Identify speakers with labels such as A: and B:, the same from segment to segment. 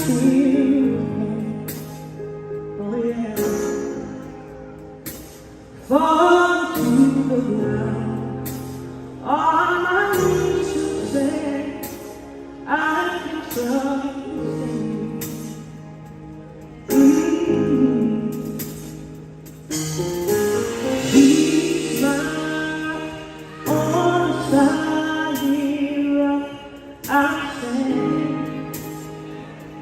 A: Oh yeah. Fall to the ground. All my knees to say, I can trust you. He's my on-side hero. I say.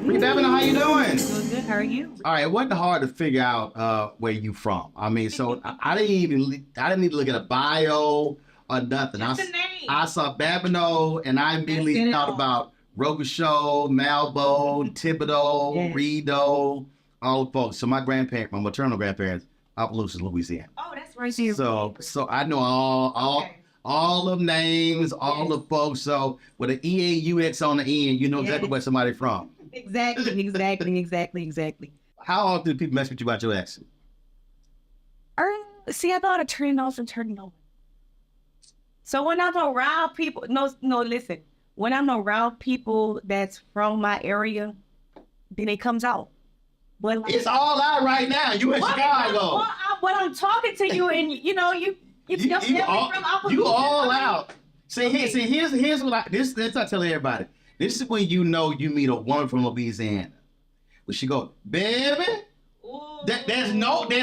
B: Bri Babineaux, how you doing?
C: Doing good. How are you?
B: All right, it wasn't hard to figure out where you from. I mean, so I didn't need to look at a bio or nothing.
C: Just the name.
B: I saw Babineaux, and I immediately thought about Robichaud, Malbo, Thibodeau,
C: Yes.
B: Rideau, all the folks. So my maternal grandparents, Opelousas, Louisiana.
C: Oh, that's right here.
B: So I know all the names, all the folks. So with an EAUX on the end, you know exactly where somebody's from.
C: Exactly.
B: How often do people mess with you about your accent?
C: See, I thought of turning off and turning on. So when I'm around people, listen. When I'm around people that's from my area, then it comes out. But like,
B: It's all out right now. You in Chicago.
C: But I'm talking to you, and you
B: all out. Here's what I tell everybody. This is when you know you meet a woman from Louisiana. When she go, baby, there's no other.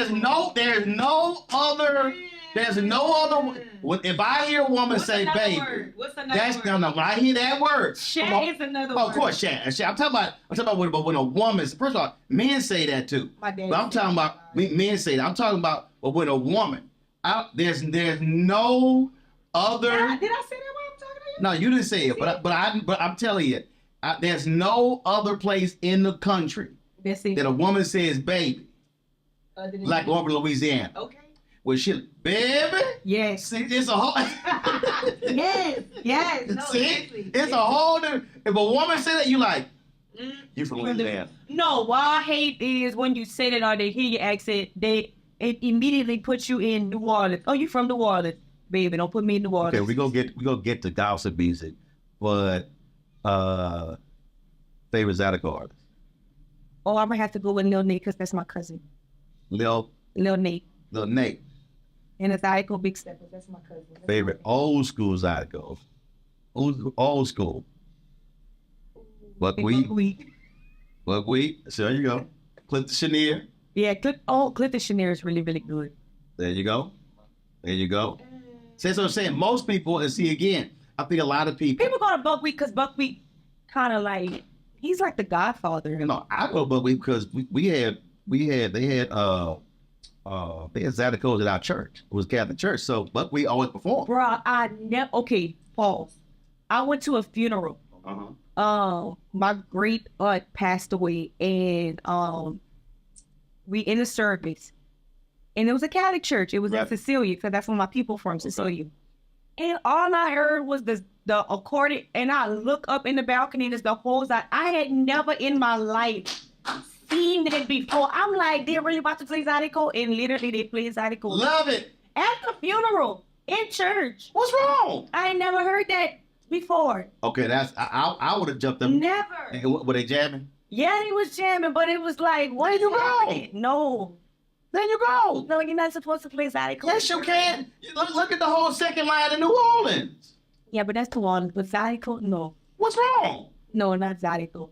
B: If I hear a woman say baby,
C: What's another
B: that's
C: word?
B: no. When I hear that word,
C: Shat is another
B: oh,
C: word.
B: of course, shat. I'm talking about when a woman. First of all, men say that too.
C: My dad
B: But I'm talking about men say that. I'm talking about when a woman. There's no other.
C: Did I say that while I'm talking to you?
B: No, you didn't say it, but I'm telling you, there's no other place in the country that a woman says baby like over Louisiana.
C: Okay.
B: Well, she baby.
C: Yes.
B: See, it's a whole.
C: Yes. No,
B: See,
C: seriously.
B: it's a whole. If a woman say that, you like, you from Louisiana.
C: No, what I hate is when you say that or they hear your accent, it immediately puts you in New Orleans. Oh, you from New Orleans, baby? Don't put me in New Orleans.
B: Okay, we gonna get to gossip music, but favorite Zydeco artist.
C: Oh, I'm gonna have to go with Lil Nate because that's my cousin.
B: Lil
C: Nate.
B: And
C: a Zydeco Big Stepper. That's my cousin.
B: favorite old school Zydeco. Old school. Buckwheat. So there you go. Clip the Chenier.
C: Yeah, Clip the Chenier is really, really good.
B: There you go. See, that's what I'm saying. Most people, and see again, I think a lot of people.
C: People go to Buckwheat because Buckwheat kind of like, he's like the godfather.
B: You know, I go Buckwheat because they had Zydeco's at our church. It was Catholic church, so Buckwheat always performed.
C: Bruh, okay, pause. I went to a funeral. My great aunt passed away, and we in the service, and it was a Catholic church. It was in Cecilia, because that's where my people from, Cecilia. And all I heard was the accordion, and I look up in the balcony, and it's the whole side. I had never in my life seen that before. I'm like, they're really about to play Zydeco, and literally they play Zydeco.
B: Love it.
C: At the funeral, in church.
B: What's wrong?
C: I ain't never heard that before.
B: Okay, I would have jumped up.
C: Never.
B: Were they jamming?
C: Yeah, he was jamming, but it was like, what
B: There you
C: happening?
B: go.
C: No.
B: There you go.
C: No, you're not supposed to play Zydeco.
B: Yes, you can. Look at the whole second line in New Orleans.
C: Yeah, but that's New Orleans. But Zydeco, no.
B: What's wrong?
C: No, not Zydeco.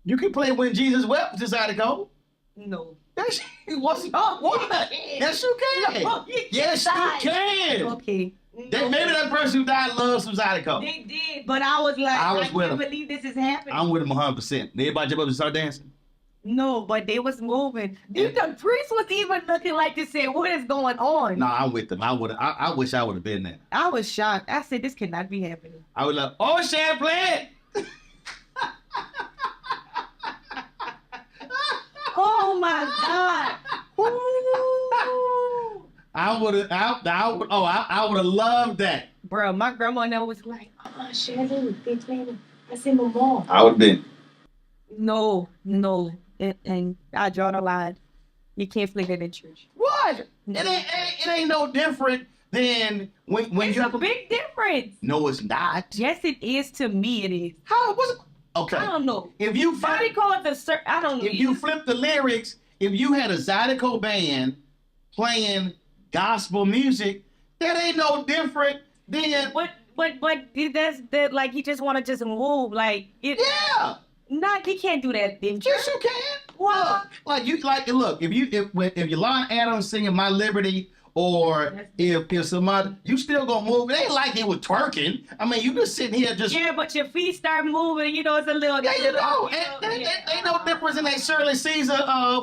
B: You can play When Jesus Wept to Zydeco.
C: No.
B: Yes, what's up? What? Yes, you can.
C: No,
B: Yes, you can.
C: Okay.
B: Maybe that person who died loves some Zydeco.
C: They did, but I was like, I can't believe this is happening.
B: I'm with him 100%. Everybody jump up and start dancing?
C: No, but they was moving. The priest was even looking like to say, what is going on?
B: No, I'm with them. I wish I would have been there.
C: I was shocked. I said, this cannot be happening.
B: I was like, oh, Champlain.
C: Oh my God. Ooh.
B: I would have loved that.
C: Bro, my grandma never was like, oh, Shirley, they playing. I said, no more.
B: I would have been.
C: No. And I draw the line. You can't play that in church.
B: What? It ain't no different than when
C: It's
B: you.
C: a big difference.
B: No, it's not.
C: Yes, it is to me. It is.
B: How? Okay.
C: I don't know.
B: If you
C: Zydeco is I don't know.
B: if you flip the lyrics, if you had a Zydeco band playing gospel music, that ain't no different than
C: But that's that like he just want to just move like it.
B: yeah.
C: Not he can't do that. Then
B: Yes, you can.
C: What?
B: Look, if Yolanda Adams singing "My Liberty" or if somebody, you still gonna move. It ain't like they were twerking. I mean, you just sitting here just.
C: Yeah, but your feet start moving. You know, it's a little.
B: There you go.
C: Yeah.
B: Ain't no difference in that Shirley Caesar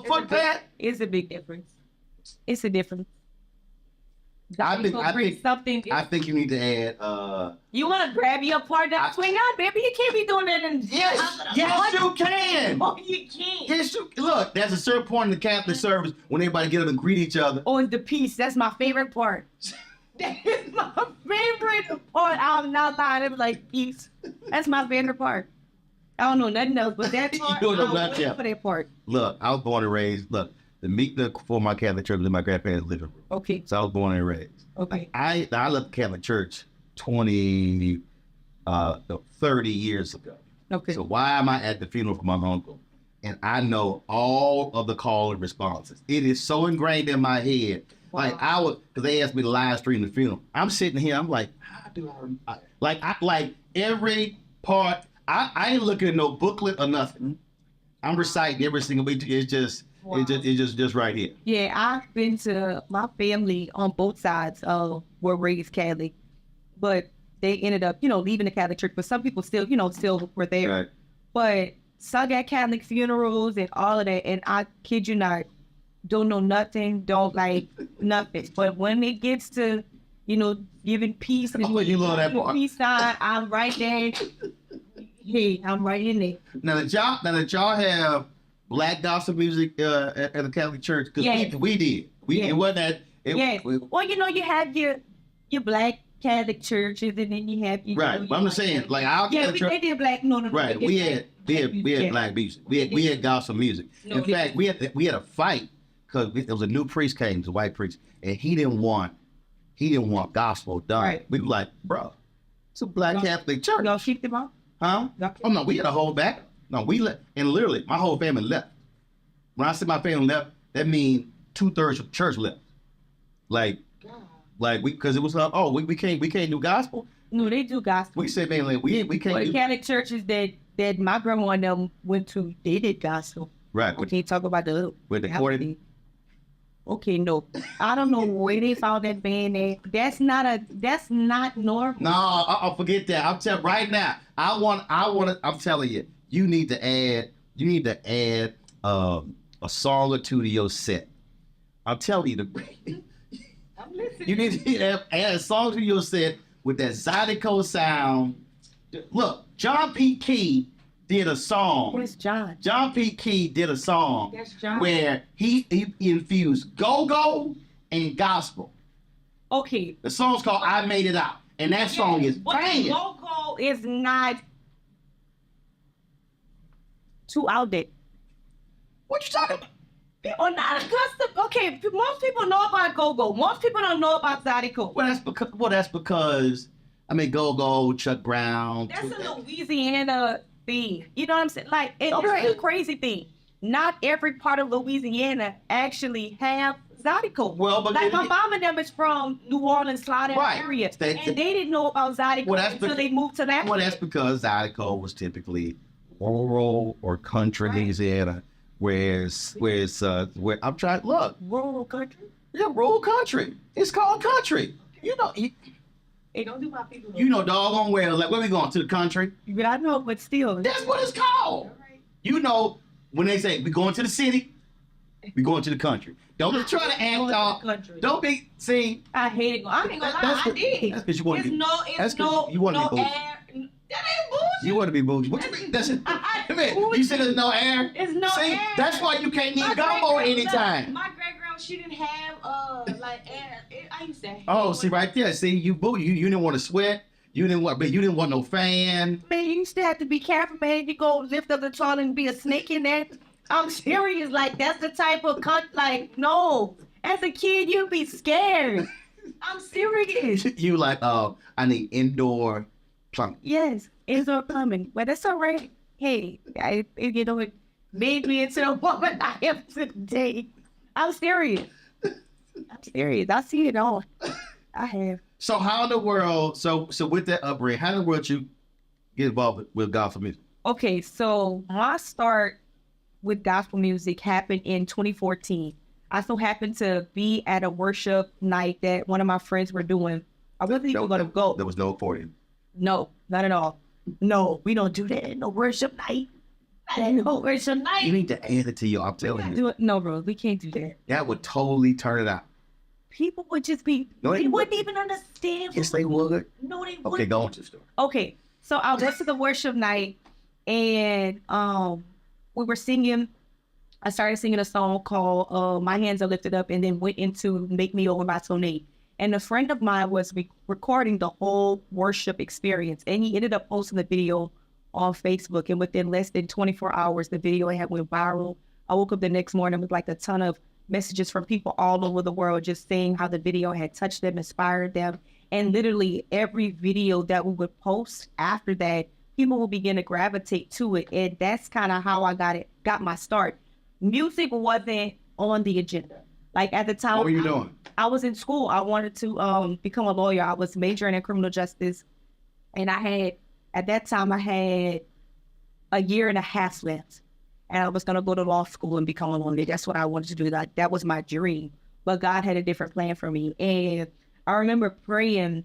B: foot pad.
C: It's a big difference. It's a difference.
B: I
C: Something.
B: I think you need to add.
C: You want to grab your partner, swing out, baby. You can't be doing that.
B: Yes, you can.
C: Oh, you can't.
B: Yes, you look. There's a certain point in the Catholic service when everybody get up and greet each other.
C: Oh, it's the peace. That's my favorite part. That is my favorite part. I'm not lying. It was like peace. That's my favorite part. I don't know nothing else, but that part.
B: You don't know
C: I'm
B: nothing
C: waiting
B: else.
C: for that part.
B: Look, I was born and raised. Look, the meet for my Catholic church was in my grandparents' living room.
C: Okay.
B: So I was born and raised.
C: Okay.
B: I left the Catholic Church 30 years ago.
C: Okay.
B: So why am I at the funeral for my uncle? And I know all of the call and responses. It is so ingrained in my head.
C: Wow.
B: Like because they asked me to live stream the funeral. I'm sitting here. I'm like, how do I like every part. I ain't looking at no booklet or nothing. I'm reciting every single week. It's just.
C: Wow.
B: It's just right here.
C: Yeah, I've been to my family on both sides were raised Catholic, but they ended up, leaving the Catholic Church. But some people still, still were there.
B: Right.
C: But sung at Catholic funerals and all of that, and I kid you not, don't know nothing, don't like nothing. But when it gets to, giving peace and
B: you love that part.
C: peace sign, I'm right there. Hey, I'm right in there.
B: Now that y'all have black gospel music at the Catholic Church, because
C: Yes.
B: we did. It wasn't that.
C: Yes. Well, you have your black Catholic churches, and then you have your.
B: Right. But I'm just saying, like our Catholic
C: they
B: church.
C: did black. No.
B: Right. We had black music. We had gospel music.
C: No,
B: In fact, we had a fight because there was a new priest came, it was a white priest, and he didn't want gospel done.
C: Right.
B: We were like, bro, it's a black Catholic church.
C: Y'all keep them out.
B: Huh? Oh no, we had a whole back. No, we left, and literally my whole family left. When I say my family left, that means 2/3 of the church left. Like we, because it was we can't do gospel.
C: No, they do gospel.
B: We said mainly we can't
C: Well, the
B: do
C: Catholic churches that my grandma and them went to, they did gospel.
B: right.
C: We can't talk about the
B: With the quartet.
C: Okay, no, I don't know where they found that band at. That's not normal.
B: No, I'll forget that. I'm telling right now. I'm telling you, you need to add a song or two to your set. I'm telling you,
C: I'm listening.
B: you need to add a song to your set with that Zydeco sound. Look, John P. Key did a song.
C: Where's John?
B: John P. Key did a song
C: That's John.
B: where he infused go-go and gospel.
C: Okay.
B: The song's called "I Made It Out," and that song is
C: But the
B: banging.
C: logo is not too out there.
B: What you talking about?
C: People are not accustomed. Okay, most people know about go-go. Most people don't know about Zydeco.
B: Well, that's because I mean, go-go, Chuck Brown.
C: That's a Louisiana thing. You know what I'm saying? Like, and
B: Okay.
C: it's a crazy thing. Not every part of Louisiana actually have Zydeco.
B: Well, but
C: like my mom and them is from New Orleans, Slaughter
B: Right.
C: area,
B: They-
C: and they didn't know about Zydeco
B: Well, that's
C: until they moved to that.
B: Well, that's because Zydeco was typically rural or country
C: Right.
B: Louisiana, where I'm trying. Look,
C: rural country.
B: yeah, rural country. It's called country.
C: They don't do my people.
B: You know doggone well. Like, where we going, to the country?
C: But I know, but still.
B: That's what it's called. You know, when they say we going to the city, we going to the country. Don't be trying to act off. Don't be see.
C: I hate it. I ain't gonna lie, I did.
B: That's because you want to be.
C: It's
B: that's
C: no,
B: 'cause you want to be bougie.
C: air. That ain't bullshit.
B: You want to be bougie. What you mean? That's it. You said there's no air.
C: It's no
B: See,
C: air.
B: that's why you can't eat
C: My
B: gumbo
C: great-grandma-
B: anytime.
C: My great grandma, she didn't have like air. I used to have.
B: Oh, see right there. See, you didn't want to sweat. You didn't want no fan.
C: Man, you used to have to be careful, man. You go lift up the toilet and be a snake in there. I'm serious. Like, that's the type of like, no. As a kid, you'd be scared. I'm serious.
B: You like, I need indoor plumbing.
C: Yes, indoor plumbing. But that's all right. hey, it made me into the woman I am today. I'm serious. I see it all. I have.
B: So how in the world? So with that upbringing, how in the world you get involved with gospel music?
C: Okay, so my start with gospel music happened in 2014. I so happened to be at a worship night that one of my friends were doing. I wasn't even going to go.
B: There was no accordion.
C: No, not at all. No, we don't do that. No worship night. No worship night.
B: You need to add it to your. I'm telling you.
C: No, bro, we can't do that.
B: That would totally turn it out.
C: People would just be.
B: No,
C: they wouldn't even understand.
B: Yes, they would.
C: No, they wouldn't.
B: Okay, go on to the story.
C: Okay, so I went to the worship night, and we were singing. I started singing a song called "My Hands Are Lifted Up," and then went into "Make Me Over" by Sonate. And a friend of mine was recording the whole worship experience, and he ended up posting the video on Facebook. And within less than 24 hours, the video had went viral. I woke up the next morning with like a ton of messages from people all over the world just saying how the video had touched them, inspired them. And literally every video that we would post after that, people will begin to gravitate to it. And that's kind of how I got my start. Music wasn't on the agenda. Like at the time,
B: what were you doing?
C: I was in school. I wanted to become a lawyer. I was majoring in criminal justice. And at that time, I had a year and a half left. And I was going to go to law school and become a lawyer. That's what I wanted to do. That was my dream. But God had a different plan for me. And I remember praying,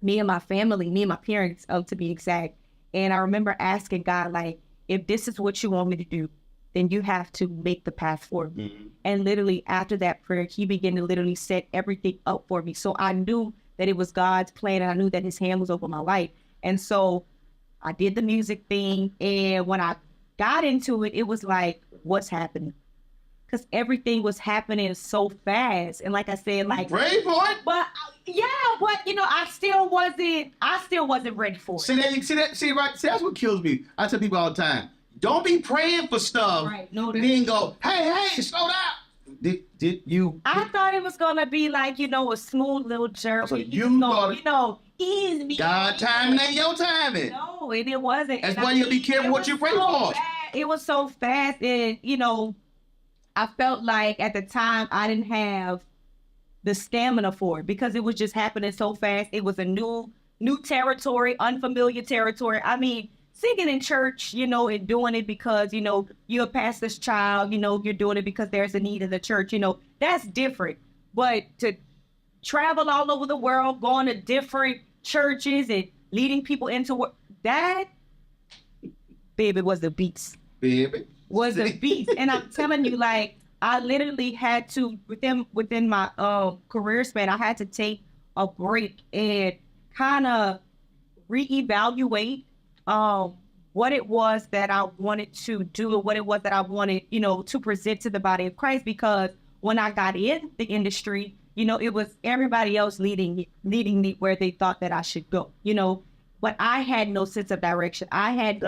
C: me and my family, me and my parents, to be exact. And I remember asking God, like, if this is what you want me to do, then you have to make the path forward. Mm-hmm. And literally after that prayer, he began to literally set everything up for me. So I knew that it was God's plan, and I knew that his hand was over my life. And so I did the music thing. And when I got into it, it was like, what's happening? Because everything was happening so fast. And like I said, like,
B: ready for it?
C: But I still wasn't ready for it.
B: See, that's what kills me. I tell people all the time, don't be praying for stuff.
C: Right. No,
B: then go, hey, slow down. Did you?
C: I thought it was gonna be like, a smooth little journey.
B: So
C: easy.
B: God timing ain't your timing.
C: No, and it wasn't.
B: That's why you be careful what you pray for.
C: It was so fast, and I felt like at the time I didn't have the stamina for it because it was just happening so fast. It was a new territory, unfamiliar territory. I mean, singing in church, and doing it because, you're a pastor's child, you're doing it because there's a need in the church, that's different. But to travel all over the world, going to different churches and leading people into work, that, baby, was the beast.
B: Baby.
C: Was a beast. And I'm telling you, like, I literally had to, within my career span, I had to take a break and kind of reevaluate what it was that I wanted to do, or what it was that I wanted, to present to the body of Christ. Because when I got in the industry, it was everybody else leading me where they thought that I should go, but I had no sense of direction. I had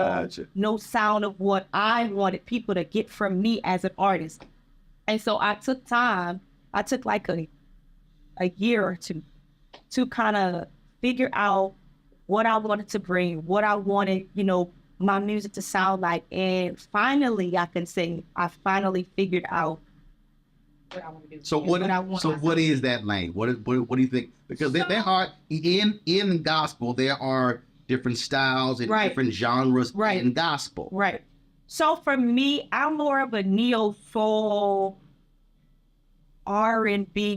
C: no sound of what I wanted people to get from me as an artist. And so I took time. I took like a year or two to kind of figure out what I wanted to bring, what I wanted, my music to sound like. And finally, I can say I finally figured out what I want to do.
B: So what is that lane? What do you think? Because they're hard. In gospel, there are different styles and different genres in gospel.
C: Right. So for me, I'm more of a neo-soul, R&B.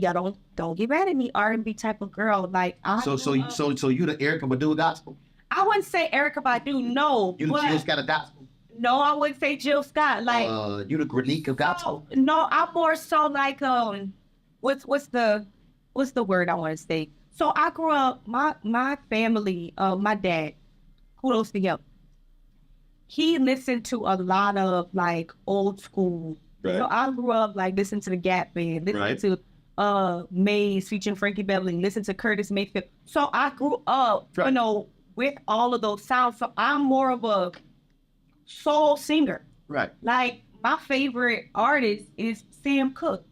C: Don't get mad at me, R&B type of girl. Like
B: so you the Erykah Badu gospel?
C: I wouldn't say Erykah Badu, no.
B: You the Jill Scott of gospel?
C: No, I wouldn't say Jill Scott. Like
B: you the Grenika of gospel?
C: No, I'm more so like what's the word I want to say? So I grew up, my family, my dad, kudos to him. He listened to a lot of like old school. Right. So I grew up like listening to the Gap Band, listening to Maze featuring Frankie Beverly, listening to Curtis Mayfield. So I grew up, with all of those sounds. So I'm more of a soul singer. Right. Like my favorite artist is Sam Cooke.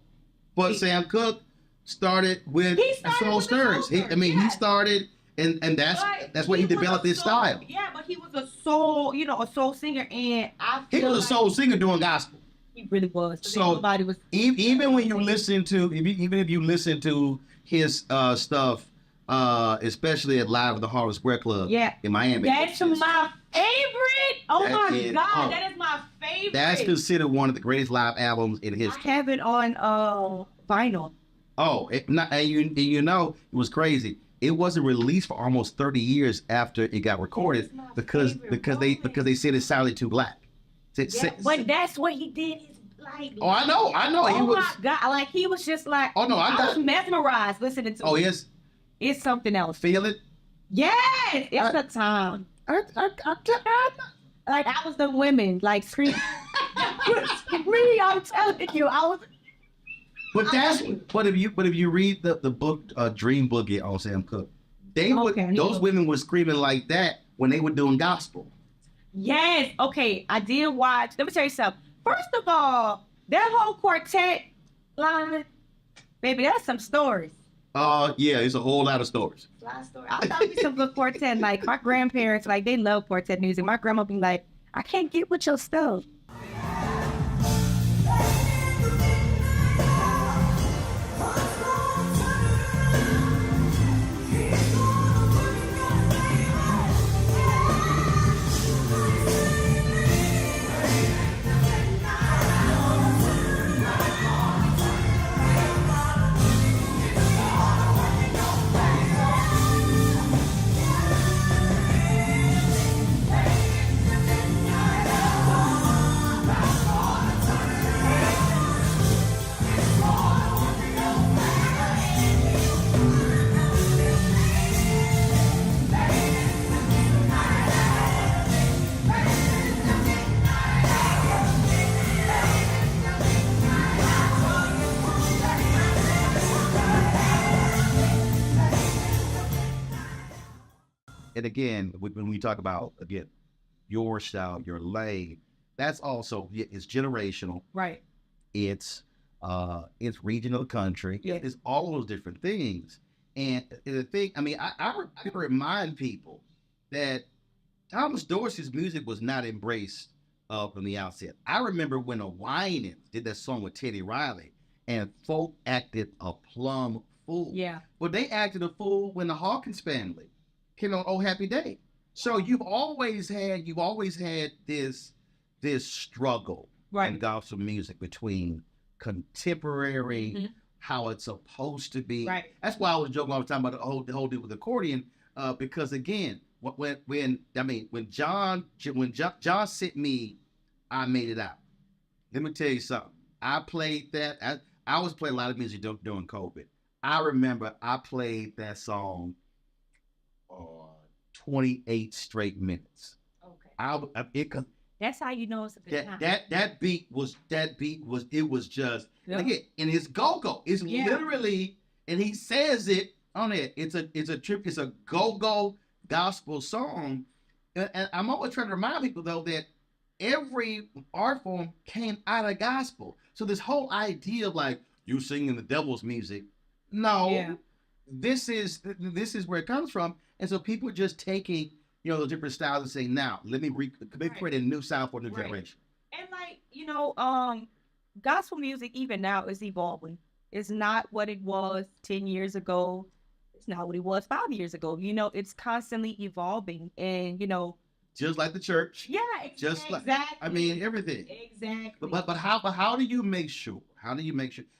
B: But Sam Cooke started with Soul Stirrers. He started and
C: But
B: that's where he
C: was a
B: developed his
C: soul-
B: style.
C: Yeah, but he was a soul, a soul singer, and I
B: He
C: feel
B: was a soul singer doing gospel.
C: He really was.
B: So
C: nobody was.
B: even when you listen to, even if you listen to his stuff, especially at Live at the Harvard Square Club in Miami,
C: That's my favorite. Oh my God,
B: oh,
C: that is my favorite.
B: That's considered one of the greatest live albums in history.
C: I have it on vinyl.
B: Oh, it was crazy. It wasn't released for almost 30 years after it got recorded because they said it sounded too black.
C: But that's what he did.
B: Oh, I know.
C: Oh my God, like he was just like.
B: Oh no, I
C: was mesmerized listening to.
B: Oh
C: it.
B: yes.
C: It's something else.
B: Feel it?
C: Yes, it's a time. Like I was the women, like screaming. Really, I'm telling you, I was.
B: But if you read the book Dream Boogie on Sam Cooke, those women were screaming like that when they were doing gospel.
C: Yes. Okay, I did watch. Let me tell you something. First of all, that whole quartet line, baby, that's some stories.
B: Yeah, it's a whole lot of stories.
C: I thought it was some good quartet. Like my grandparents, like they love quartet music. My grandma be like, I can't get with your stuff.
B: And again, when we talk about your style, your lane, that's also it's generational.
C: Right.
B: It's regional country.
C: Yeah.
B: It's all those different things. And the thing, I mean, I remind people that Thomas Dorsey's music was not embraced from the outset. I remember when the Winans did that song with Teddy Riley, and folk acted a plumb fool.
C: Yeah.
B: Well, they acted a fool when the Hawkins family came on Oh Happy Day. So you've always had this struggle in gospel music between contemporary, how it's supposed to be.
C: Right.
B: That's why I was joking all the time about the whole deal with accordion, because again, when John sent me, I Made It Out. Let me tell you something. I played that. I was playing a lot of music during COVID. I remember I played that song 28 straight minutes.
C: Okay. That's how you know it's a good time.
B: That beat was just again, and it's go-go. It's literally, and he says it on it. It's a go-go gospel song. And I'm always trying to remind people though that every art form came out of gospel. So this whole idea of like you singing the devil's music, no, this is where it comes from. And so people are just taking the different styles and saying, now let me create a new sound for a new generation.
C: And like gospel music even now is evolving. It's not what it was 10 years ago. It's not what it was 5 years ago. It's constantly evolving, and
B: just like the church.
C: Yeah,
B: just
C: exactly.
B: I mean everything.
C: Exactly.
B: But how do you make sure?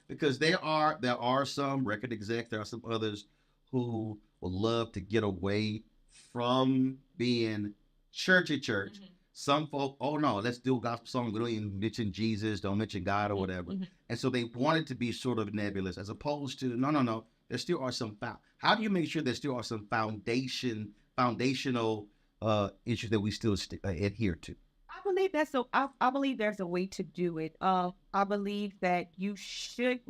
B: Because there are some record execs, there are some others who would love to get away from being churchy church. Mm-hmm. Some folk, oh no, let's do a gospel song. We don't even mention Jesus, don't mention God or whatever. Mm-hmm. And so they want it to be sort of nebulous, as opposed to no. There still are some. How do you make sure there still are some foundational issues that we still adhere to?
C: I believe there's a way to do it. I believe that you should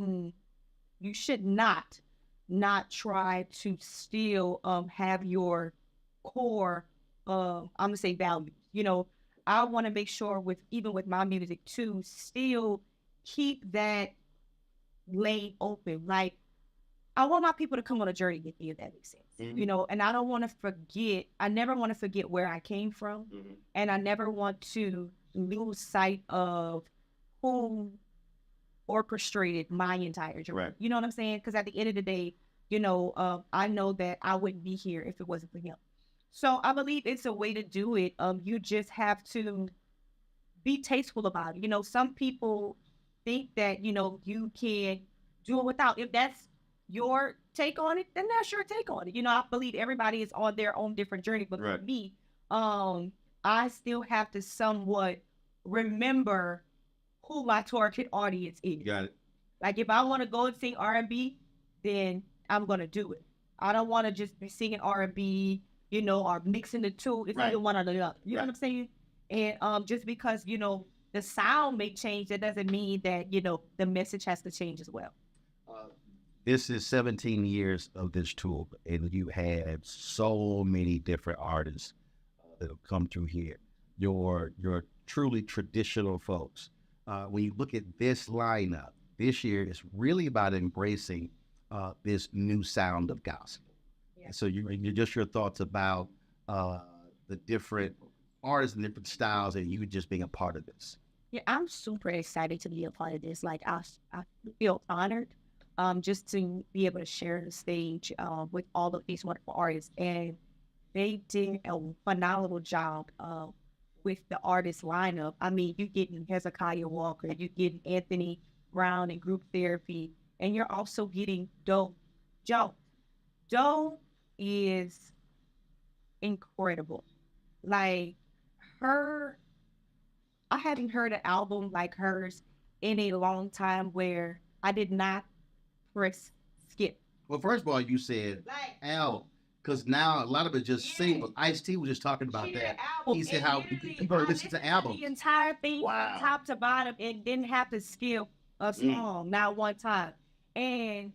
C: not try to still have your core I'm gonna say values. I want to make sure even with my music too, still keep that lane open. Like I want my people to come on a journey with me, if that makes sense.
B: Mhm.
C: You know, and I don't want to forget, I never want to forget where I came from. And I never want to lose sight of who orchestrated my entire journey.
B: Right.
C: You know what I'm saying? Because at the end of the day, I know that I wouldn't be here if it wasn't for him. So I believe it's a way to do it. You just have to be tasteful about it. You know, some people think that, you can do it without. If that's your take on it, then that's your take on it. You know, I believe everybody is on their own different journey. But
B: Right.
C: for me, I still have to somewhat remember who my target audience is.
B: Got it.
C: Like if I want to go and sing R&B, then I'm gonna do it. I don't want to just be singing R&B, or mixing the two. It's
B: Right.
C: either one or the other. You know
B: Right.
C: what I'm saying? And just because the sound may change, that doesn't mean that the message has to change as well.
B: This is 17 years of this tour, and you had so many different artists that have come through here. Your truly traditional folks. When you look at this lineup, this year is really about embracing this new sound of gospel.
C: Yeah.
B: So you just your thoughts about the different artists and different styles, and you just being a part of this.
C: Yeah, I'm super excited to be a part of this. Like I feel honored, just to be able to share the stage with all of these wonderful artists, and they did a phenomenal job with the artist lineup. I mean, you're getting Hezekiah Walker, you're getting Anthony Brown and Group Therapy, and you're also getting Doe. Doe is incredible. Like her, I hadn't heard an album like hers in a long time where I did not press skip.
B: Well, first of all, you said
C: Like,
B: Al, because now a lot of it just single. Ice-T was just talking about that. He said how people listen to albums.
C: The entire thing,
B: Wow.
C: top to bottom, and didn't have to skip a song, not one time. And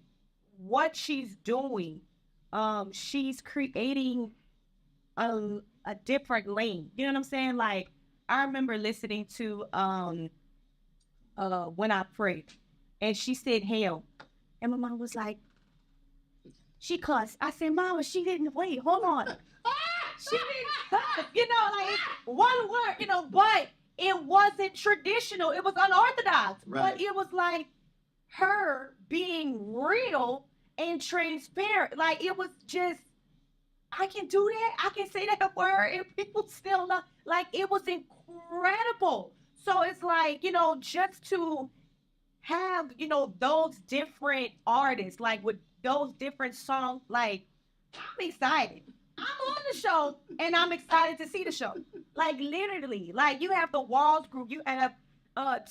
C: what she's doing, she's creating a different lane. You know what I'm saying? Like I remember listening to When I Pray, and she said hell, and my mom was like, she cussed. I said, Mama, she didn't. Wait, hold on. She didn't cuss. Like one word. But it wasn't traditional. It was unorthodox.
B: Right.
C: But it was like her being real and transparent. Like it was just, I can do that. I can say that word and people still love. Like it was incredible. So it's like, just to have, those different artists, like with those different songs, like I'm excited. I'm on the show and I'm excited to see the show. Like literally, like you have the Walls group, you have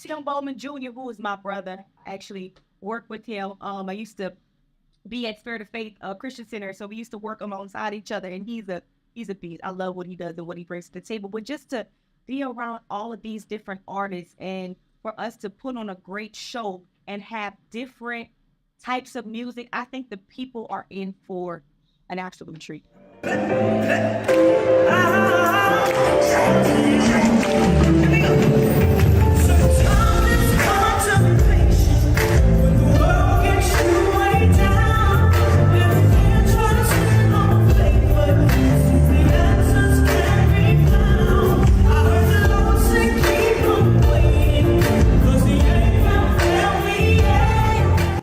C: Tim Bowman Jr., who is my brother. I actually worked with him. I used to be at Spirit of Faith Christian Center, so we used to work alongside each other, and he's a beast. I love what he does and what he brings to the table. But just to be around all of these different artists and for us to put on a great show and have different types of music, I think the people are in for an absolute treat.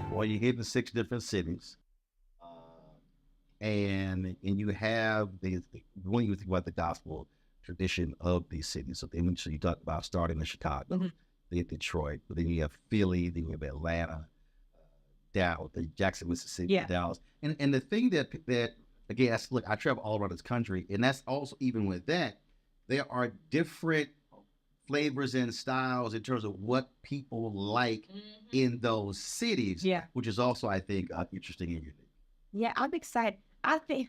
B: Well, you hit the 6 different cities, and you have when you think about the gospel tradition of these cities. So then, you talk about starting in Chicago, then Detroit, but then you have Philly, then you have Atlanta, Dallas, Jackson, Mississippi, Dallas, and the thing that again, look, I travel all around this country, and that's also even with that, there are different flavors and styles in terms of what people like in those cities, which is also, I think, interesting and unique.
C: Yeah, I'm excited. I think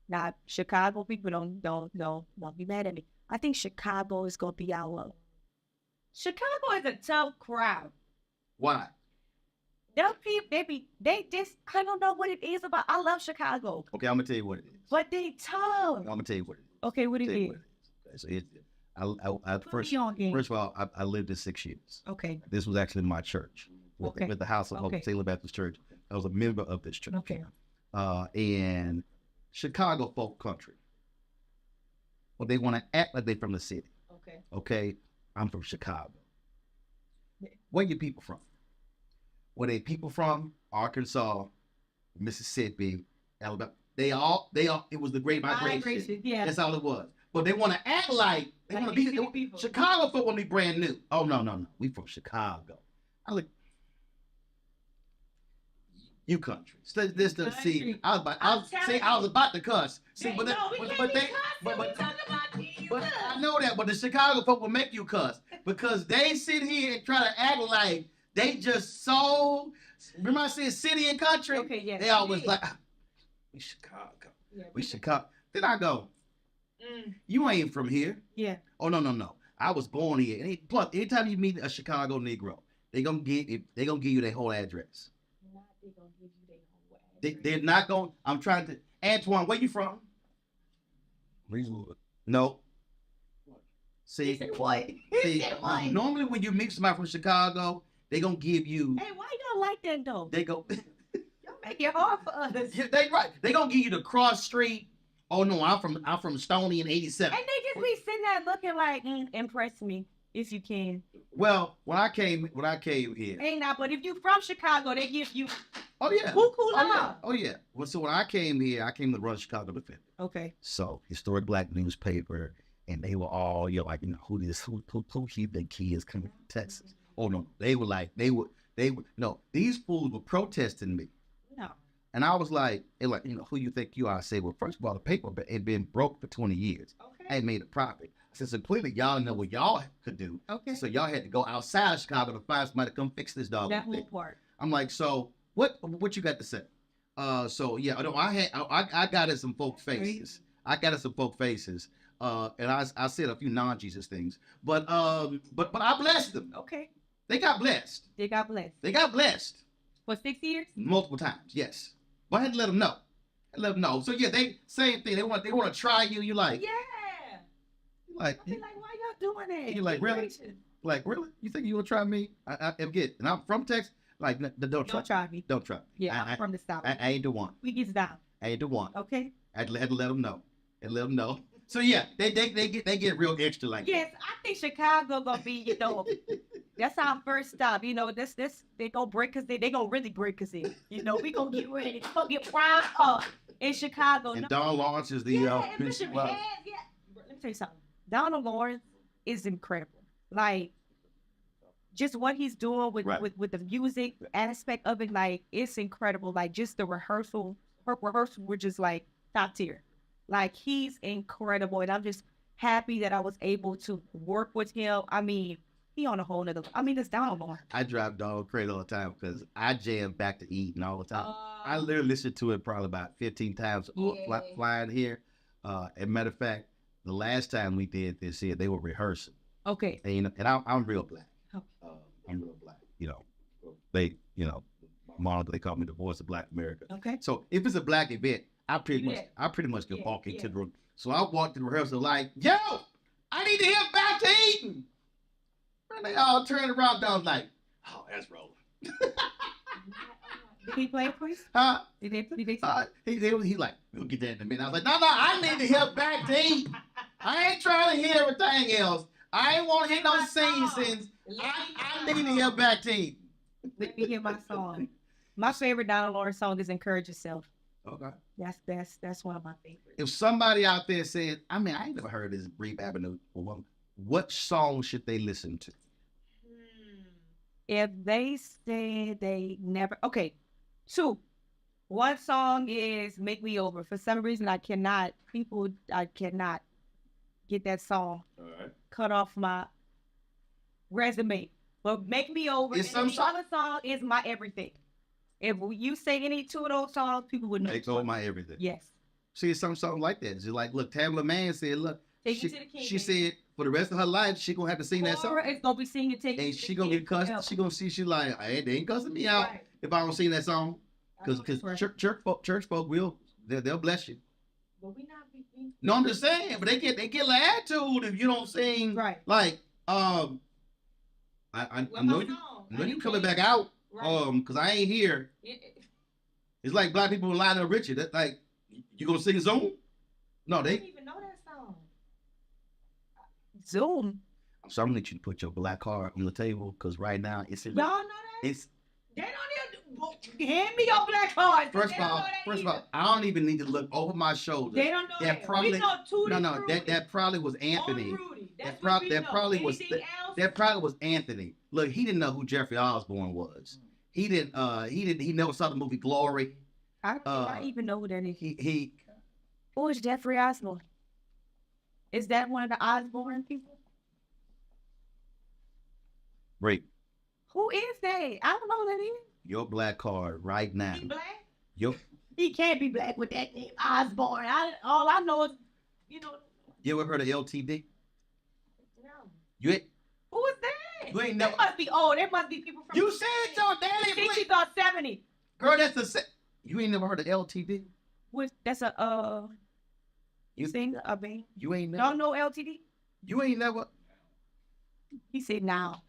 C: now Chicago people don't be mad at me. I think Chicago is gonna be our. Chicago is a tough crowd.
B: Why?
C: Those people, they just, I don't know what it is about. I love Chicago.
B: Okay, I'm gonna tell you what it is.
C: But they tough.
B: I'm gonna tell you what it is.
C: Okay, what it is?
B: Okay, so first of all, I lived there 6 years.
C: Okay.
B: This was actually my church. With the House of Hope, Salem Baptist Church. I was a member of this church.
C: Okay.
B: And Chicago folk country. Well, they want to act like they're from the city.
C: Okay.
B: Okay, I'm from Chicago. Where you people from? Where they people from? Arkansas, Mississippi, Alabama. They all. It was the Great Migration.
C: Yeah.
B: That's all it was. But they want to act like they want to be
C: people.
B: Chicago folk want to be brand new. Oh no, we from Chicago. I like you country. This the see. I was about to cuss. See, but I know that. But the Chicago folk will make you cuss because they sit here and try to act like they just so. Remember I said city and country.
C: Okay, yeah.
B: They always like we Chicago.
C: Yeah,
B: we Chicago. Then I go. You ain't from here.
C: Yeah.
B: Oh no. I was born here. And plus, anytime you meet a Chicago Negro, they gonna give you their whole address.
C: They gonna give you their whole address.
B: They're not going. I'm trying to. Antoine, where you from?
D: Reasonable.
B: No. See,
C: What?
B: normally when you meet somebody from Chicago, they gonna give you.
C: Hey, why y'all like that though?
B: They go.
C: Y'all make it hard for us.
B: Yeah, they right. They gonna give you the cross street. Oh no, I'm from Stony in '87.
C: And they just be sitting there looking like, impress me if you can.
B: Well, when I came here.
C: Ain't not, but if you from Chicago, they give you.
B: Oh yeah.
C: Oh
B: yeah. Well, so when I came here, I came to run Chicago Defender.
C: Okay.
B: So historic black newspaper, and they were all who he think he is coming from Texas. Oh no, they were no, these fools were protesting me.
C: No.
B: And I was like, who you think you are? I said, well, first of all, the paper had been broke for 20 years.
C: Okay.
B: I ain't made a profit. I said, so clearly y'all know what y'all could do.
C: Okay.
B: So y'all had to go outside of Chicago to find somebody to come fix this dog.
C: That whole part.
B: I'm like, so what you got to say? So yeah, no, I got in some folk faces. I got in some folk faces. And I said a few non-Jesus things. But I blessed them.
C: Okay.
B: They got blessed.
C: They got blessed.
B: They got blessed.
C: For 6 years?
B: Multiple times, yes. But I had to let them know. So yeah, they same thing. They want to try you. You like,
C: Yeah.
B: you like,
C: Why y'all doing that?
B: You like, really? Like, really? You think you will try me? I get, and I'm from Texas. Like, don't try
C: me.
B: Don't try me.
C: Yeah, I'm from the South.
B: I ain't the one.
C: We get down.
B: I ain't the one.
C: Okay.
B: I had to let them know. And let them know. So yeah, they get real extra like
C: yes, I think Chicago gonna be, that's our first stop. This they gonna break us in. They gonna really break us in. We gonna get ready. It's gonna get prime in Chicago.
B: And Don Lawrence is the
C: and Bishop Head, yeah. Let me tell you something. Donald Lawrence is incredible. Like just what he's doing with the music aspect of it, like it's incredible. Like just the rehearsal were just like top tier. Like he's incredible, and I'm just happy that I was able to work with him. I mean, he on a whole nother. I mean, it's Donald Lawrence.
B: I drive Donald crazy all the time because I jam Back to Eden all the time. I literally listen to it probably about 15 times flying here. As a matter of fact, the last time we did this here, they were rehearsing.
C: Okay.
B: And I'm real black.
C: Okay.
B: I'm real black. They, Monica, they call me the voice of Black America.
C: Okay.
B: So if it's a black event, I pretty much can walk into the room. So I walked to the rehearsal like, yo, I need to hear Back to Eden. And they all turned around down like, oh, that's Roland.
C: Did he play it for you?
B: Huh?
C: Did they
B: He like, we'll get that in a minute. I was like, no, I need to hear Back to Eden. I ain't trying to hear everything else. I ain't want to hear no scenes. I need to hear Back to Eden.
C: Let me hear my song. My favorite Donald Lawrence song is "Encourage Yourself."
B: Okay.
C: That's one of my favorites.
B: If somebody out there said, I ain't never heard this Bri Babineaux woman, what song should they listen to?
C: If they say they never, okay, two. One song is "Make Me Over." For some reason, I cannot get that song cut off my resume. But "Make Me Over" and the other song is my everything. If you say any two of those songs, people would know.
B: Make over my everything.
C: Yes.
B: See, something like that. It's like, look, Tamla Mann said, look, she
C: said
B: for the rest of her life, she gonna have to sing that song.
C: It's gonna be singing,
B: and she gonna get cussed. She gonna see, she like, hey, they ain't cussing me out if I don't sing that song. Because church folk will, they'll bless you.
C: But we not be.
B: No, I'm just saying, but they get an attitude if you don't sing.
C: Right.
B: Like, I know you coming back out.
C: Right.
B: Because I ain't here. It's like black people in Lionel Richie. That like, you gonna sing Zoom? No,
C: I
B: they.
C: didn't even know that song. Zoom.
B: So I'm gonna need you to put your black card on the table because right now it's
C: Y'all know that?
B: it's.
C: They don't even hand me your black card.
B: First of all, I don't even need to look over my shoulder.
C: They don't know that.
B: Probably,
C: we know Tootie
B: no,
C: Fruity.
B: that probably was Anthony.
C: Or Rudy. That's
B: That,
C: what we
B: that
C: know.
B: probably was
C: Anything else?
B: that probably was Anthony. Look, he didn't know who Jeffrey Osborne was. He never saw the movie Glory.
C: I don't even know who that is.
B: He
C: Who is Jeffrey Osborne? Is that one of the Osborne people?
B: Break
C: Who is that? I don't know who that is.
B: your black card right now.
C: He black?
B: Yo,
C: He can't be black with that name, Osborne. All I know is, you
B: ever heard of LTD?
C: no.
B: You
C: Who is that?
B: You ain't
C: That
B: never.
C: must be old. That must be people from.
B: You said your daddy.
C: 60s or 70s.
B: Girl, that's the. You ain't never heard of LTD?
C: That's a
B: You
C: singer, a band.
B: You ain't never.
C: Y'all know LTD?
B: You ain't never.
C: He said now.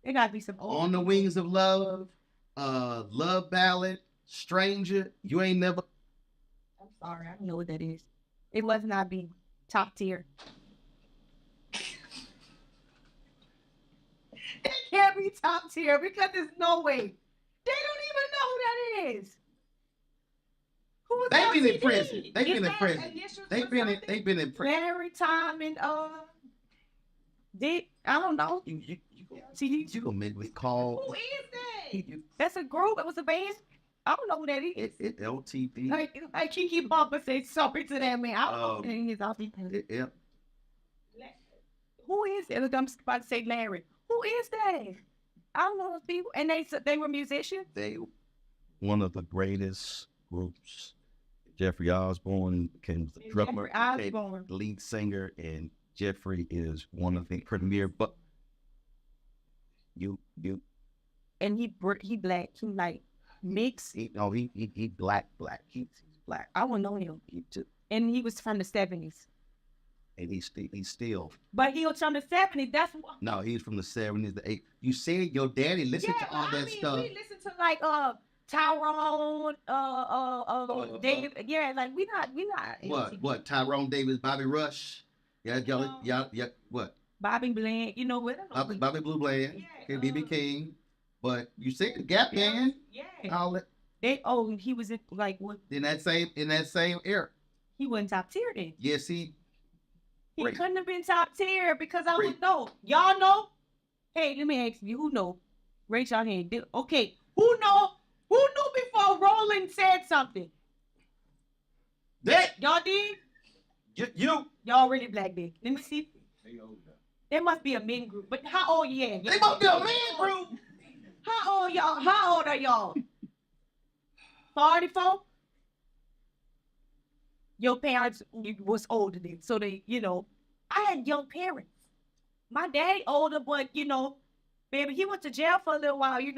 C: There gotta be some old.
B: On the Wings of Love, Love Ballad, Stranger. You ain't never.
C: I'm sorry, I don't know what that is. It must not be top tier. It can't be top tier because there's no way. They don't even know who that is. Who is
B: They've been in
C: LTD?
B: prison. They've
C: Is
B: been in
C: that
B: prison.
C: initials
B: They've
C: or
B: been in.
C: something?
B: They've been in prison.
C: Larry Time and Dick. I don't know.
B: You
C: See,
B: you gonna make me call.
C: who is that?
B: You,
C: That's a group. It was a band. I don't know who that is.
B: it LTD.
C: Like Kiki Bumper said something to that man. I don't know who that is. I'll be
B: Yeah.
C: Who is it? Look, I'm about to say Larry. Who is that? I don't know those people. And they were musicians?
B: They one of the greatest groups. Jeffrey Osborne became the drummer,
C: Jeffrey Osborne.
B: the lead singer, and Jeffrey is one of the premier. But you,
C: And he black. He like mixed.
B: he black. He's black.
C: I wouldn't know him. And he was from the 70s.
B: And he's still.
C: But he was from the 70s. That's what.
B: No, he's from the 70s, the 80s. You said your daddy listened to all that stuff.
C: We listen to like Tyrone, David. Yeah, like we not.
B: What? Tyrone Davis, Bobby Rush. Yeah, what?
C: Bobby Bland. You know what?
B: Bobby Blue Bland,
C: Yeah,
B: BB King. But you said the Gap Band.
C: Yeah.
B: All that
C: He was in like what?
B: in that same era.
C: He wasn't top tier then.
B: Yes, he.
C: He
B: Great.
C: couldn't have been top tier because I
B: Great.
C: would know. Y'all know? Hey, let me ask you, who know? Raise your hand. Okay, who know? Who knew before Roland said something?
B: That
C: Y'all did?
B: you.
C: Y'all really black big. Let me see. There must be a men group. But how old you at?
B: They must be a man group.
C: How old y'all? How old are y'all? 44? Your parents was older than, so they, I had young parents. My dad older, but baby, he went to jail for a little while, He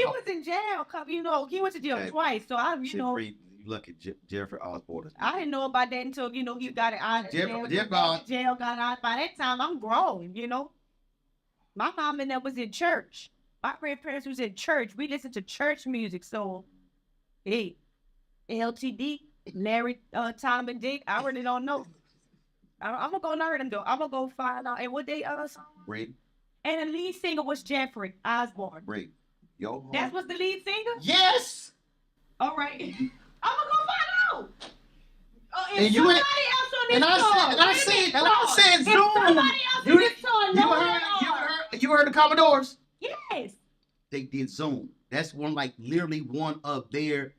C: was in jail, he went to jail twice. So
B: You look at Jeffrey Osborne.
C: I didn't know about that until, he got it out of jail, got out. By that time, I'm grown, My mom and them was in church. My grandparents was in church. We listened to church music, so, hey, LTD, Larry, Tom, and Dick, I really don't know. I'm going to go learn them, though. I'm going to go find out. And what they song?
B: Great.
C: And the lead singer was Jeffrey Osborne.
B: Great. Yo.
C: That was the lead singer?
B: Yes.
C: All right. I'm going to go find out.
B: And you
C: somebody else on this song.
B: And I said,
C: If
B: Zoom.
C: somebody else on this song,
B: You heard the Commodores?
C: Yes.
B: They did Zoom. That's literally one of their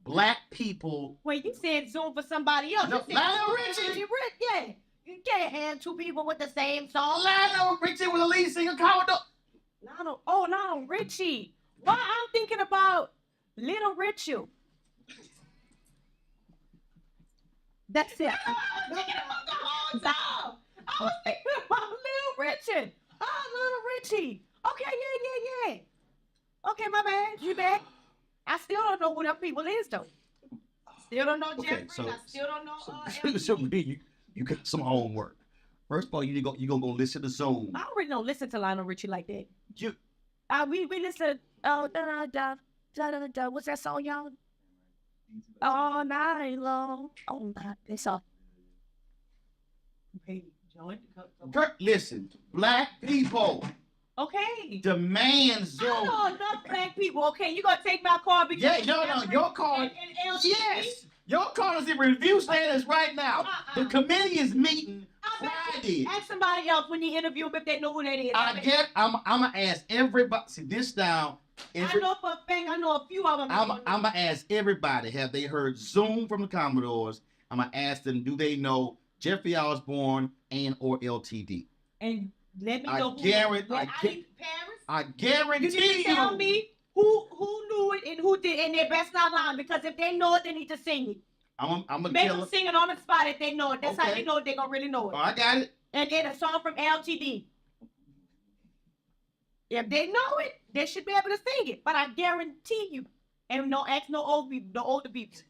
B: black people.
C: Wait, you said Zoom for somebody else.
B: No,
C: You said
B: Lionel
C: Zoom
B: Richie.
C: for Rick, yeah. You can't have two people with the same song.
B: Lionel Richie was the lead singer Commodore.
C: Lionel Richie. Why I'm thinking about Little Richie. That's it. I was thinking about Little Richie. Oh, Little Richie. Okay, yeah. Okay, my bad. You back? I still don't know who them people is though. Still don't know Jeffrey. I still don't know.
B: So you got some homework. First of all, you gonna go listen to Zoom.
C: I already don't listen to Lionel Richie like that. We listen. Oh, what's that song, y'all? All night long. Oh, my, this song. Hey, join the cup.
B: Listen, black people
C: Okay.
B: demand
C: I
B: Zoom.
C: know enough black people. Okay, you gonna take my car because
B: Yeah, no, your card. Yes, your card is in review status right now. The committee is meeting Friday.
C: Ask somebody else when you interview them if they know who that is.
B: I'm gonna ask everybody. See this down.
C: I know for a fact. I know a few of them.
B: I'm gonna ask everybody. Have they heard Zoom from the Commodores? I'm gonna ask them. Do they know Jeffrey Osborne and or LTD?
C: And let me know.
B: I guarantee
C: you. Need to tell me who knew it and who did, and they best not lie because if they know it, they need to sing it.
B: I'm gonna
C: make them sing it on the spot if they know it. That's how they know it. They gonna really know it.
B: Oh, I got it.
C: And then a song from LTD. If they know it, they should be able to sing it. But I guarantee you, and ask no older people.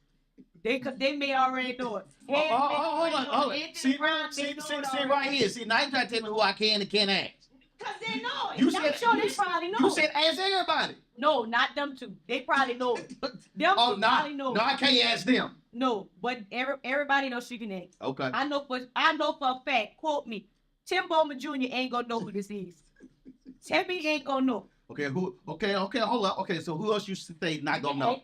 C: Because they may already know it.
B: Hold on. See right here. See, now you trying to tell me who I can and can't ask.
C: Because they know it.
B: You
C: I'm sure they probably know it.
B: You said ask everybody.
C: No, not them two. They probably know it. Them probably know it.
B: No, I can't ask them.
C: No, but everybody knows she can ask.
B: Okay.
C: I know for a fact, quote me, Tim Bowman Jr. ain't gonna know who this is. Timmy ain't gonna know.
B: Okay, hold up. Okay, so who else you say not gonna know?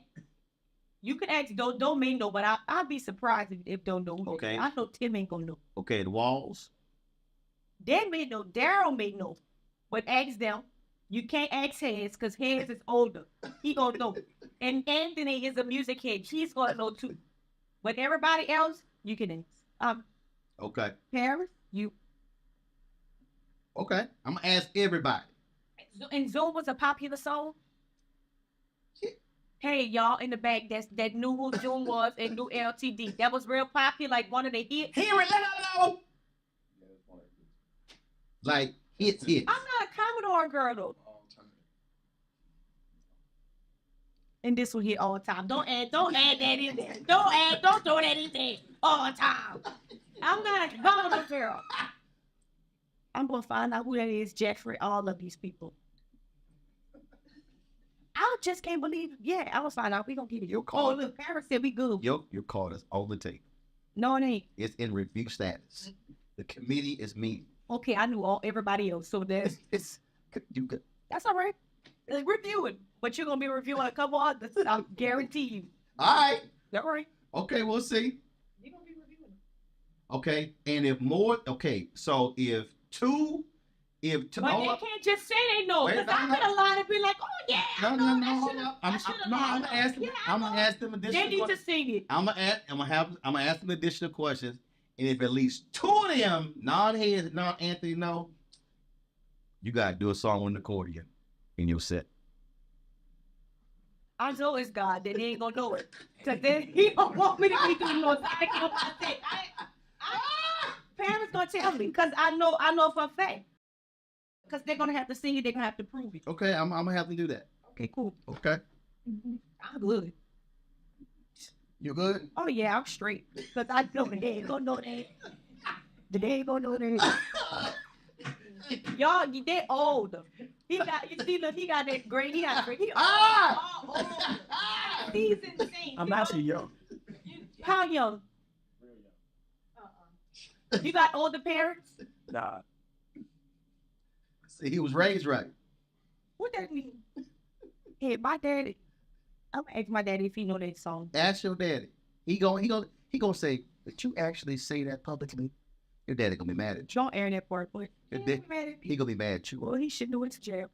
C: You can ask don't may know, but I'll be surprised if don't know.
B: Okay.
C: I know Tim ain't gonna know.
B: Okay, the Walls.
C: They may know, Daryl may know. But ask them. You can't ask Heads because Heads is older. He gonna know. And Anthony is a music head. He's gonna know too. But everybody else, you can ask.
B: Okay.
C: Paris, you.
B: Okay. I'm gonna ask everybody.
C: And Zoom was a popular song?
B: Yeah.
C: Hey, y'all in the back that knew who Zoom was and knew LTD. That was real popular, like one of the hits.
B: Hear it, let her know. Like, hits.
C: I'm not a Commodore girl, though. And this will hit all the time. Don't add that in there. Don't throw that in there all the time. I'm not a Commodore girl. I'm going to find out who that is, Jeffrey, all of these people. I just can't believe it. Yeah, I was find out. We going to give it your call. Oh, look, Paris said we good.
B: Your call is on the tape.
C: No, it ain't.
B: It's in review status. The committee is meeting.
C: Okay, I knew everybody else, so that's
B: you good.
C: That's all right. Reviewing, but you're gonna be reviewing a couple others. I guarantee you.
B: All right.
C: All right.
B: Okay, we'll see.
C: You're gonna be reviewing.
B: Okay, and if more, okay, so if two,
C: but they can't just say they know. Because I'm gonna lie and be like, oh yeah.
B: No. I'm gonna ask them. I'm gonna ask them additional.
C: They need to sing it.
B: I'm gonna ask them additional questions. And if at least two of them non-Heads, non-Anthony know, you gotta do a song on the accordion in your set.
C: I know it's God that they ain't gonna know it. Cause then he don't want me to be doing no Zydeco. Parents gonna tell me because I know for a fact. Because they're gonna have to sing it, they're gonna have to prove it.
B: Okay, I'm gonna have to do that.
C: Okay, cool.
B: Okay.
C: I'm good.
B: You good?
C: Oh yeah, I'm straight. Because I know they ain't gonna know that. They ain't gonna know that. Y'all, they old. He got that great. He got great. He's insane.
D: I'm actually young.
C: How young? You got older parents?
D: Nah.
B: See, he was raised right.
C: What that mean? Hey, my daddy. I'm gonna ask my daddy if he know that song.
B: Ask your daddy. He gonna say, did you actually say that publicly? Your daddy gonna be mad at you.
C: Don't air that part, boy.
B: He gonna be mad at you.
C: Well, he should do it to jail.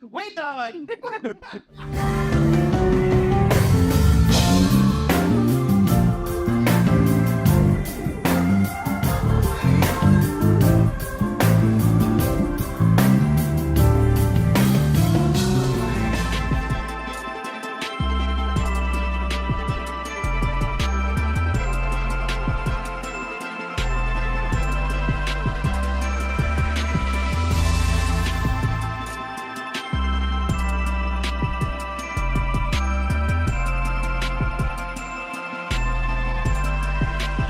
C: Wait on.